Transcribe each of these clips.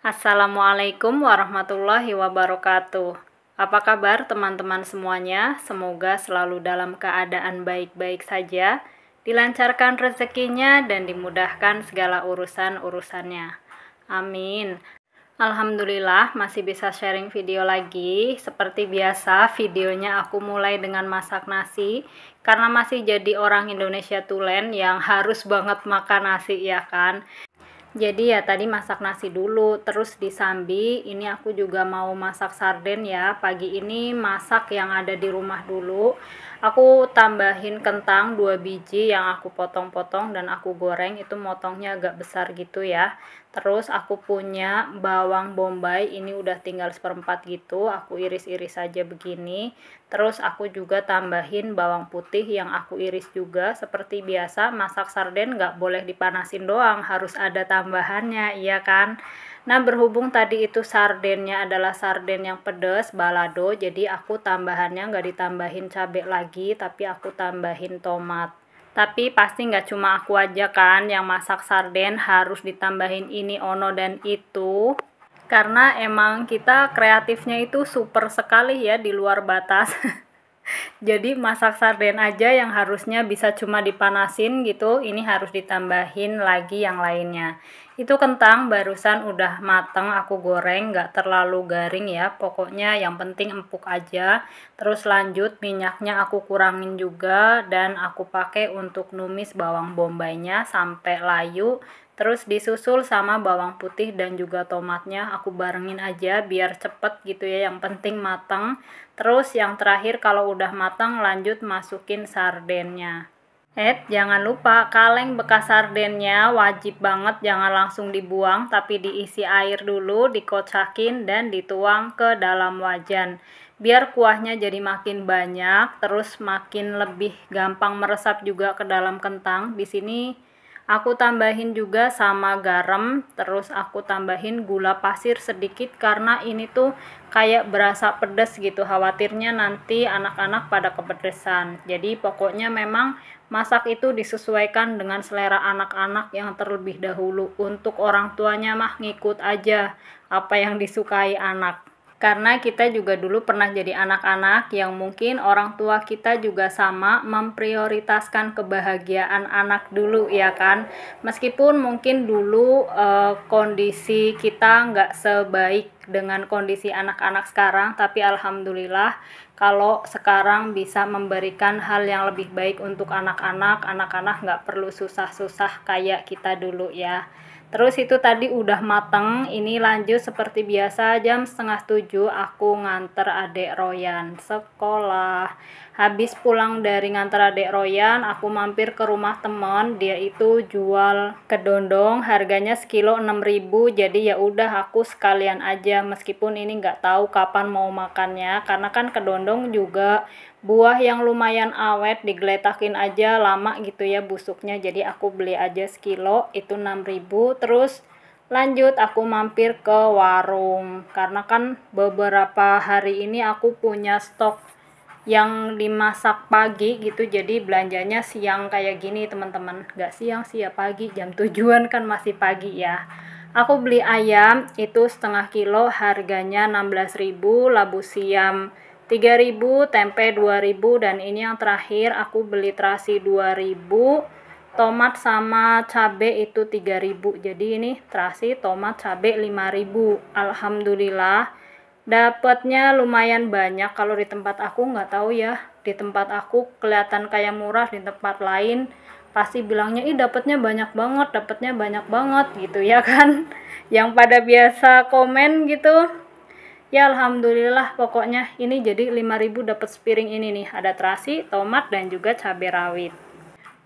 Assalamualaikum warahmatullahi wabarakatuh. Apa kabar teman-teman semuanya? Semoga selalu dalam keadaan baik-baik saja, dilancarkan rezekinya dan dimudahkan segala urusan-urusannya. Amin. Alhamdulillah masih bisa sharing video lagi. Seperti biasa, videonya aku mulai dengan masak nasi karena masih jadi orang Indonesia tulen yang harus banget makan nasi ya kan. Jadi ya tadi masak nasi dulu, terus disambi, ini aku juga mau masak sarden ya. Pagi ini masak yang ada di rumah dulu. Aku tambahin kentang 2 biji yang aku potong-potong dan aku goreng, itu motongnya agak besar gitu ya. Terus aku punya bawang bombay, ini udah tinggal seperempat gitu, aku iris-iris saja begini. Terus aku juga tambahin bawang putih yang aku iris juga. Seperti biasa masak sarden nggak boleh dipanasin doang, harus ada tambahannya, iya kan? Nah, berhubung tadi itu sardennya adalah sarden yang pedas, balado, jadi aku tambahannya nggak ditambahin cabai lagi, tapi aku tambahin tomat. Tapi pasti nggak cuma aku aja kan yang masak sarden, harus ditambahin ini, ono, dan itu. Karena emang kita kreatifnya itu super sekali ya, di luar batas. Jadi masak sarden aja yang harusnya bisa cuma dipanasin gitu, ini harus ditambahin lagi yang lainnya. Itu kentang barusan udah mateng, aku goreng, nggak terlalu garing ya, pokoknya yang penting empuk aja. Terus lanjut minyaknya aku kurangin juga, dan aku pakai untuk numis bawang bombaynya sampai layu. Terus disusul sama bawang putih dan juga tomatnya, aku barengin aja biar cepet gitu ya, yang penting mateng. Terus yang terakhir kalau udah matang lanjut masukin sardennya. Jangan lupa kaleng bekas sardennya wajib banget, jangan langsung dibuang tapi diisi air dulu, dikocakin dan dituang ke dalam wajan. Biar kuahnya jadi makin banyak, terus makin lebih gampang meresap juga ke dalam kentang. Di sini aku tambahin juga sama garam, terus aku tambahin gula pasir sedikit karena ini tuh kayak berasa pedas gitu, khawatirnya nanti anak-anak pada kepedesan. Jadi pokoknya memang masak itu disesuaikan dengan selera anak-anak yang terlebih dahulu. Untuk orang tuanya mah ngikut aja apa yang disukai anak. Karena kita juga dulu pernah jadi anak-anak yang mungkin orang tua kita juga sama memprioritaskan kebahagiaan anak dulu ya kan. Meskipun mungkin dulu kondisi kita nggak sebaik dengan kondisi anak-anak sekarang, tapi alhamdulillah kalau sekarang bisa memberikan hal yang lebih baik untuk anak-anak, anak-anak nggak perlu susah-susah kayak kita dulu ya. Terus itu tadi udah mateng, ini lanjut seperti biasa jam 6:30 aku nganter adek Royan sekolah. Habis pulang dari nganter adek Royan, aku mampir ke rumah temen, dia itu jual kedondong, harganya sekilo 6.000, jadi ya udah aku sekalian aja, meskipun ini nggak tahu kapan mau makannya, karena kan kedondong juga buah yang lumayan awet, digeletakin aja lama gitu ya busuknya, jadi aku beli aja sekilo itu 6.000. Terus lanjut aku mampir ke warung karena kan beberapa hari ini aku punya stok yang dimasak pagi gitu, jadi belanjanya siang kayak gini teman-teman, nggak siang sih ya, pagi jam 7-an kan masih pagi ya. Aku beli ayam itu setengah kilo, harganya 16.000, labu siam 3.000, tempe 2.000, dan ini yang terakhir aku beli terasi 2.000, tomat sama cabe itu 3.000. Jadi ini terasi, tomat, cabe 5.000. Alhamdulillah dapatnya lumayan banyak. Kalau di tempat aku nggak tahu ya, di tempat aku kelihatan kayak murah, di tempat lain pasti bilangnya ih dapatnya banyak banget gitu ya kan. Yang pada biasa komen gitu. Ya alhamdulillah pokoknya ini jadi 5.000 dapat sepiring ini nih, ada terasi, tomat, dan juga cabai rawit.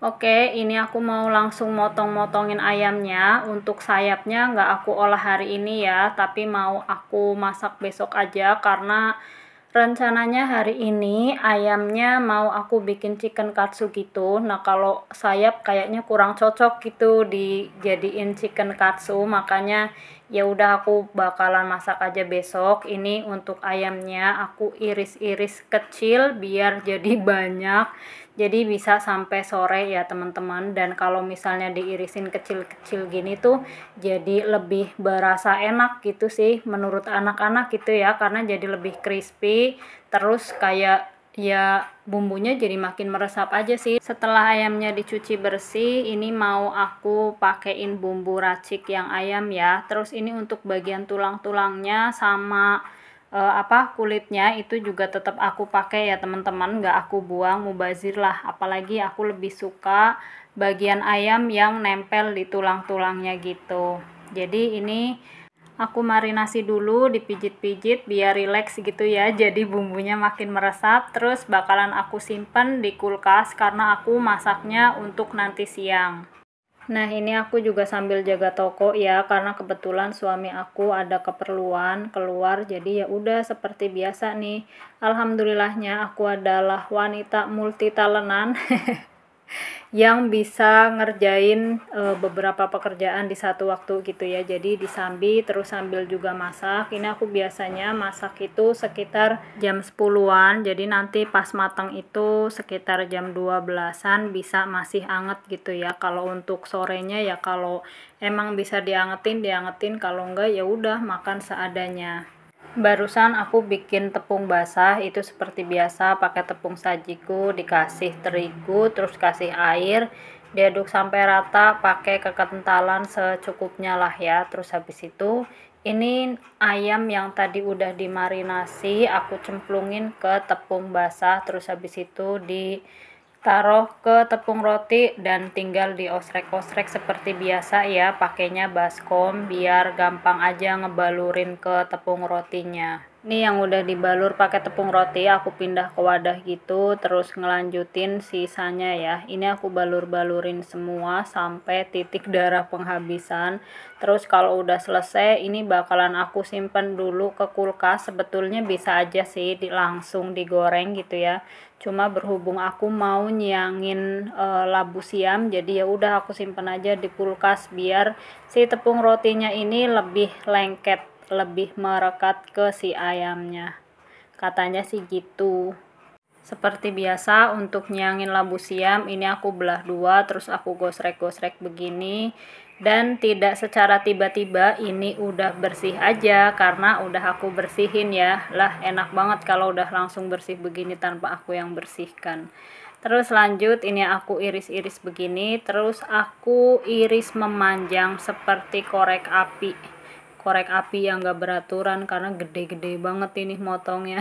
Oke, ini aku mau langsung motong-motongin ayamnya. Untuk sayapnya nggak aku olah hari ini ya, tapi mau aku masak besok aja karena rencananya hari ini ayamnya mau aku bikin chicken katsu gitu. Nah, kalau sayap kayaknya kurang cocok gitu dijadiin chicken katsu, makanya Ya udah aku bakalan masak aja besok. Ini untuk ayamnya aku iris-iris kecil biar jadi banyak. Jadi bisa sampai sore ya teman-teman. Dan kalau misalnya diirisin kecil-kecil gini tuh jadi lebih berasa enak gitu sih menurut anak-anak gitu ya, karena jadi lebih crispy. Terus kayak ya bumbunya jadi makin meresap aja sih. Setelah ayamnya dicuci bersih, ini mau aku pakein bumbu racik yang ayam ya. Terus ini untuk bagian tulang-tulangnya sama kulitnya itu juga tetap aku pakai ya teman-teman, nggak aku buang, mubazir lah. Apalagi aku lebih suka bagian ayam yang nempel di tulang-tulangnya gitu. Jadi ini aku marinasi dulu, dipijit-pijit biar rileks gitu ya. Jadi bumbunya makin meresap. Terus bakalan aku simpen di kulkas karena aku masaknya untuk nanti siang. Nah, ini aku juga sambil jaga toko ya, karena kebetulan suami aku ada keperluan keluar, jadi ya udah seperti biasa nih. Alhamdulillahnya aku adalah wanita multitalentan yang bisa ngerjain beberapa pekerjaan di satu waktu gitu ya. Jadi disambi terus sambil juga masak. Ini aku biasanya masak itu sekitar jam 10-an. Jadi nanti pas matang itu sekitar jam 12-an bisa masih anget gitu ya. Kalau untuk sorenya ya kalau emang bisa diangetin, kalau enggak ya udah makan seadanya. Barusan aku bikin tepung basah, itu seperti biasa pakai tepung sajiku, dikasih terigu, terus kasih air, diaduk sampai rata, pakai kekentalan secukupnya lah ya. Terus habis itu ini ayam yang tadi udah dimarinasi aku cemplungin ke tepung basah, terus habis itu ditaruh ke tepung roti dan tinggal diosrek-osrek seperti biasa ya, pakainya baskom biar gampang aja ngebalurin ke tepung rotinya. Ini yang udah dibalur pakai tepung roti aku pindah ke wadah gitu, terus ngelanjutin sisanya ya. Ini aku balur-balurin semua sampai titik darah penghabisan. Terus kalau udah selesai ini bakalan aku simpen dulu ke kulkas. Sebetulnya bisa aja sih langsung digoreng gitu ya. Cuma berhubung aku mau nyiangin labu siam, jadi ya udah aku simpen aja di kulkas biar si tepung rotinya ini lebih lengket, lebih merekat ke si ayamnya. Katanya sih gitu. Seperti biasa untuk nyiangin labu siam ini aku belah dua, terus aku gosrek-gosrek begini. Dan tidak secara tiba-tiba ini udah bersih aja karena udah aku bersihin ya. Lah enak banget kalau udah langsung bersih begini tanpa aku yang bersihkan. Terus lanjut ini aku iris-iris begini, terus aku iris memanjang seperti korek api. Korek api yang gak beraturan karena gede-gede banget ini motongnya.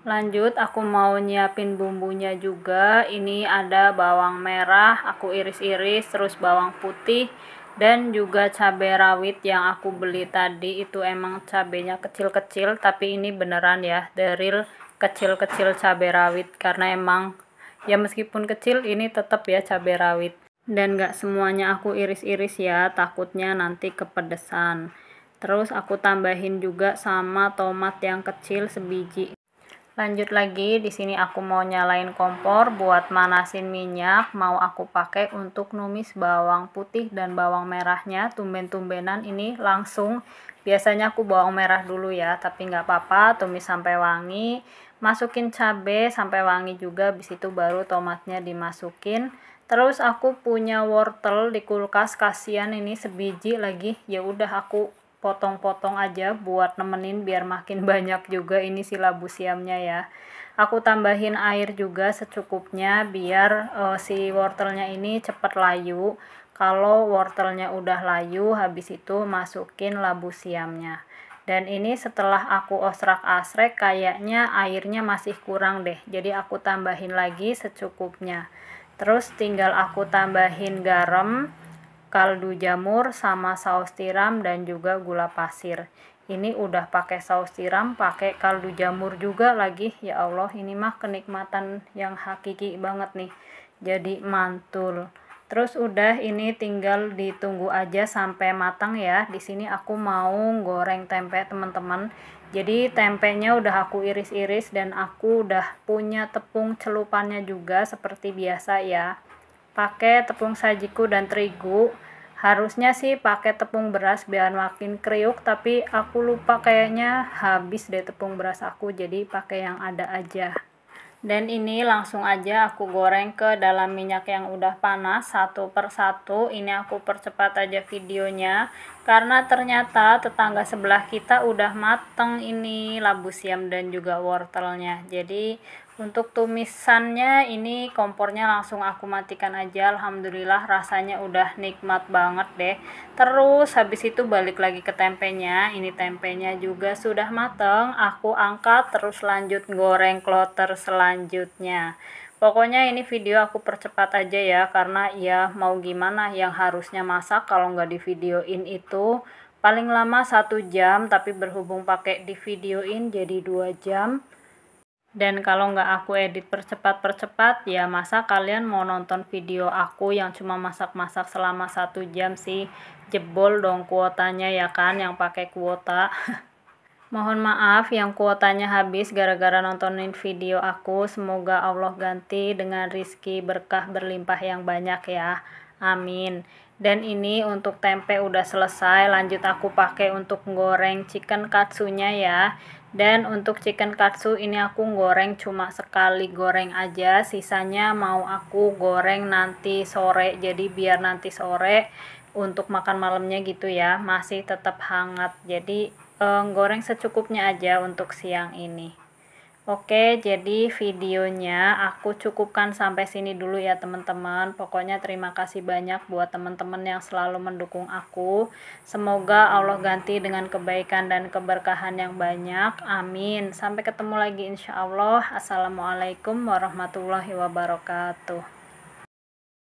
Lanjut aku mau nyiapin bumbunya juga. Ini ada bawang merah aku iris-iris, terus bawang putih dan juga cabai rawit yang aku beli tadi. Itu emang cabenya kecil-kecil tapi ini beneran ya, deril kecil-kecil cabai rawit, karena emang ya meskipun kecil ini tetap ya cabai rawit. Dan gak semuanya aku iris-iris ya, takutnya nanti kepedesan. Terus aku tambahin juga sama tomat yang kecil sebiji. Lanjut lagi, di sini aku mau nyalain kompor buat manasin minyak. Mau aku pakai untuk numis bawang putih dan bawang merahnya. Tumben-tumbenan ini langsung. Biasanya aku bawang merah dulu ya, tapi nggak apa-apa, tumis sampai wangi. Masukin cabai sampai wangi juga, habis itu baru tomatnya dimasukin. Terus aku punya wortel di kulkas, kasihan ini sebiji lagi. Ya udah aku potong-potong aja buat nemenin biar makin banyak juga ini si labu siamnya ya. Aku tambahin air juga secukupnya biar si wortelnya ini cepet layu. Kalau wortelnya udah layu, habis itu masukin labu siamnya. Dan ini setelah aku osrak-asrek kayaknya airnya masih kurang deh. Jadi aku tambahin lagi secukupnya. Terus tinggal aku tambahin garam, kaldu jamur sama saus tiram dan juga gula pasir. Ini udah pakai saus tiram, pakai kaldu jamur juga lagi. Ya Allah, ini mah kenikmatan yang hakiki banget nih. Jadi mantul. Terus udah ini tinggal ditunggu aja sampai matang ya. Di sini aku mau goreng tempe teman-teman. Jadi tempenya udah aku iris-iris dan aku udah punya tepung celupannya juga seperti biasa ya. Pakai tepung sajiku dan terigu. Harusnya sih pakai tepung beras biar makin kriuk, tapi aku lupa kayaknya habis deh tepung beras aku, jadi pakai yang ada aja. Dan ini langsung aja aku goreng ke dalam minyak yang udah panas satu per satu. Ini aku percepat aja videonya karena ternyata tetangga sebelah kita udah mateng ini labu siam dan juga wortelnya. Jadi untuk tumisannya ini kompornya langsung aku matikan aja. Alhamdulillah rasanya udah nikmat banget deh. Terus habis itu balik lagi ke tempenya. Ini tempenya juga sudah mateng. Aku angkat terus lanjut goreng kloter selanjutnya. Pokoknya ini video aku percepat aja ya, karena ya mau gimana, yang harusnya masak kalau nggak di videoin itu paling lama 1 jam, tapi berhubung pakai di videoin jadi 2 jam. Dan kalau nggak aku edit percepat-percepat, ya masa kalian mau nonton video aku yang cuma masak-masak selama 1 jam sih? Jebol dong kuotanya ya kan, yang pakai kuota. Mohon maaf yang kuotanya habis gara-gara nontonin video aku. Semoga Allah ganti dengan rizki berkah berlimpah yang banyak ya. Amin. Dan ini untuk tempe udah selesai. Lanjut aku pakai untuk goreng chicken katsunya ya. Dan untuk chicken katsu ini aku goreng cuma sekali goreng aja. Sisanya mau aku goreng nanti sore. Jadi biar nanti sore untuk makan malamnya gitu ya, masih tetap hangat. Jadi goreng secukupnya aja untuk siang ini. Oke, jadi videonya aku cukupkan sampai sini dulu ya teman-teman. Pokoknya terima kasih banyak buat teman-teman yang selalu mendukung aku. Semoga Allah ganti dengan kebaikan dan keberkahan yang banyak. Amin. Sampai ketemu lagi insya Allah. Assalamualaikum warahmatullahi wabarakatuh.